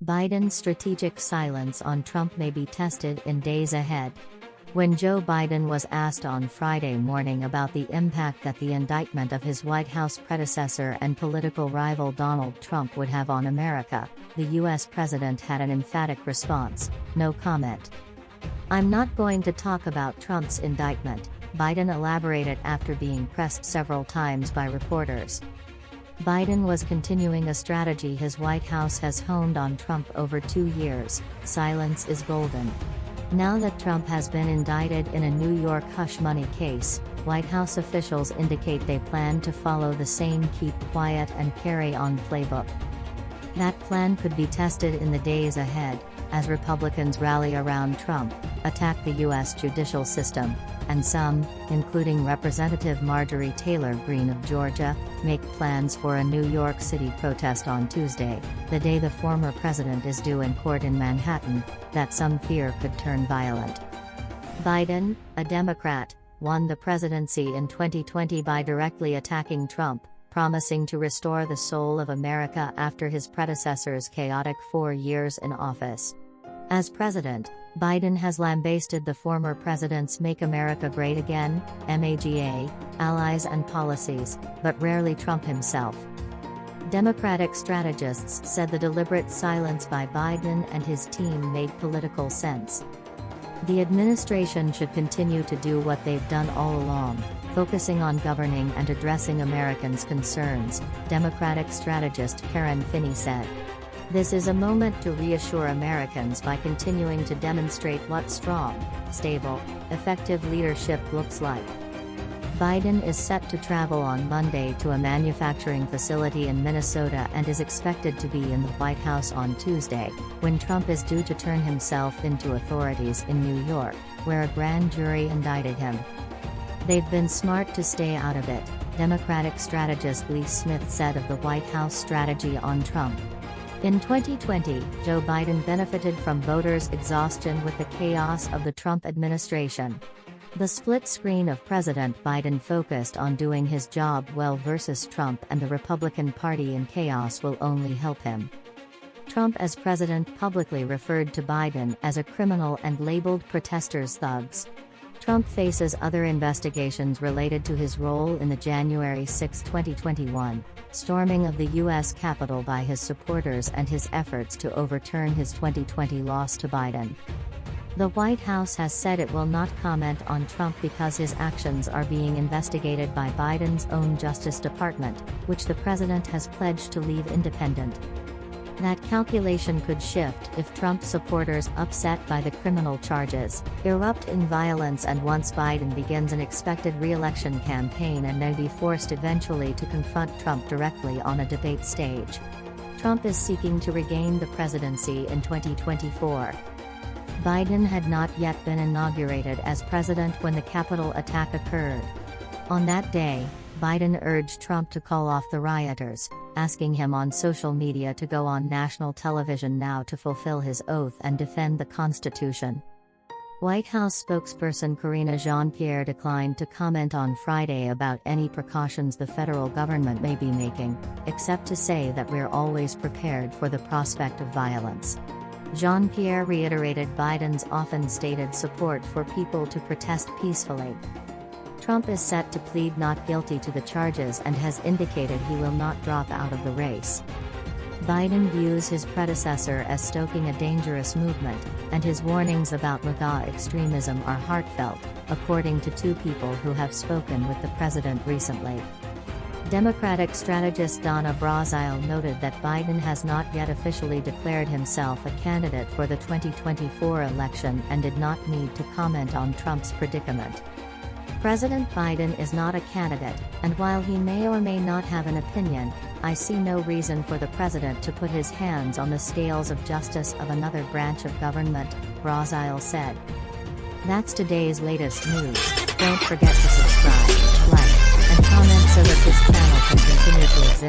Biden's strategic silence on Trump may be tested in days ahead. When Joe Biden was asked on Friday morning about the impact that the indictment of his White House predecessor and political rival Donald Trump would have on America, the U.S. president had an emphatic response: no comment. "I'm not going to talk about Trump's indictment," Biden elaborated after being pressed several times by reporters. Biden was continuing a strategy his White House has honed on Trump over 2 years: silence is golden. Now that Trump has been indicted in a New York hush money case, White House officials indicate they plan to follow the same keep quiet and carry on playbook. That plan could be tested in the days ahead, as Republicans rally around Trump, attack the U.S. judicial system, and some, including Representative Marjorie Taylor Greene of Georgia, make plans for a New York City protest on Tuesday, the day the former president is due in court in Manhattan, that some fear could turn violent. Biden, a Democrat, won the presidency in 2020 by directly attacking Trump, promising to restore the soul of America after his predecessor's chaotic 4 years in office. As president, Biden has lambasted the former president's Make America Great Again, MAGA, allies and policies, but rarely Trump himself. Democratic strategists said the deliberate silence by Biden and his team made political sense. The administration should continue to do what they've done all along, focusing on governing and addressing Americans' concerns, Democratic strategist Karen Finney said. This is a moment to reassure Americans by continuing to demonstrate what strong, stable, effective leadership looks like. Biden is set to travel on Monday to a manufacturing facility in Minnesota and is expected to be in the White House on Tuesday, when Trump is due to turn himself into authorities in New York, where a grand jury indicted him. "They've been smart to stay out of it," Democratic strategist Lee Smith said of the White House strategy on Trump. In 2020, Joe Biden benefited from voters' exhaustion with the chaos of the Trump administration. The split screen of President Biden focused on doing his job well versus Trump and the Republican Party in chaos will only help him. Trump as president publicly referred to Biden as a criminal and labeled protesters thugs. Trump faces other investigations related to his role in the January 6, 2021, storming of the U.S. Capitol by his supporters and his efforts to overturn his 2020 loss to Biden. The White House has said it will not comment on Trump because his actions are being investigated by Biden's own Justice Department, which the president has pledged to leave independent. That calculation could shift if Trump supporters, upset by the criminal charges, erupt in violence and once Biden begins an expected re-election campaign and may be forced eventually to confront Trump directly on a debate stage. Trump is seeking to regain the presidency in 2024. Biden had not yet been inaugurated as president when the Capitol attack occurred. On that day, Biden urged Trump to call off the rioters, asking him on social media to go on national television now to fulfill his oath and defend the Constitution. White House spokesperson Karine Jean-Pierre declined to comment on Friday about any precautions the federal government may be making, except to say that we're always prepared for the prospect of violence. Jean-Pierre reiterated Biden's often stated support for people to protest peacefully. Trump is set to plead not guilty to the charges and has indicated he will not drop out of the race. Biden views his predecessor as stoking a dangerous movement, and his warnings about MAGA extremism are heartfelt, according to 2 people who have spoken with the president recently. Democratic strategist Donna Brazile noted that Biden has not yet officially declared himself a candidate for the 2024 election and did not need to comment on Trump's predicament. President Biden is not a candidate, and while he may or may not have an opinion, I see no reason for the president to put his hands on the scales of justice of another branch of government, Brazile said. That's today's latest news. Don't forget to subscribe, like, and comment so that this channel can continue to exist.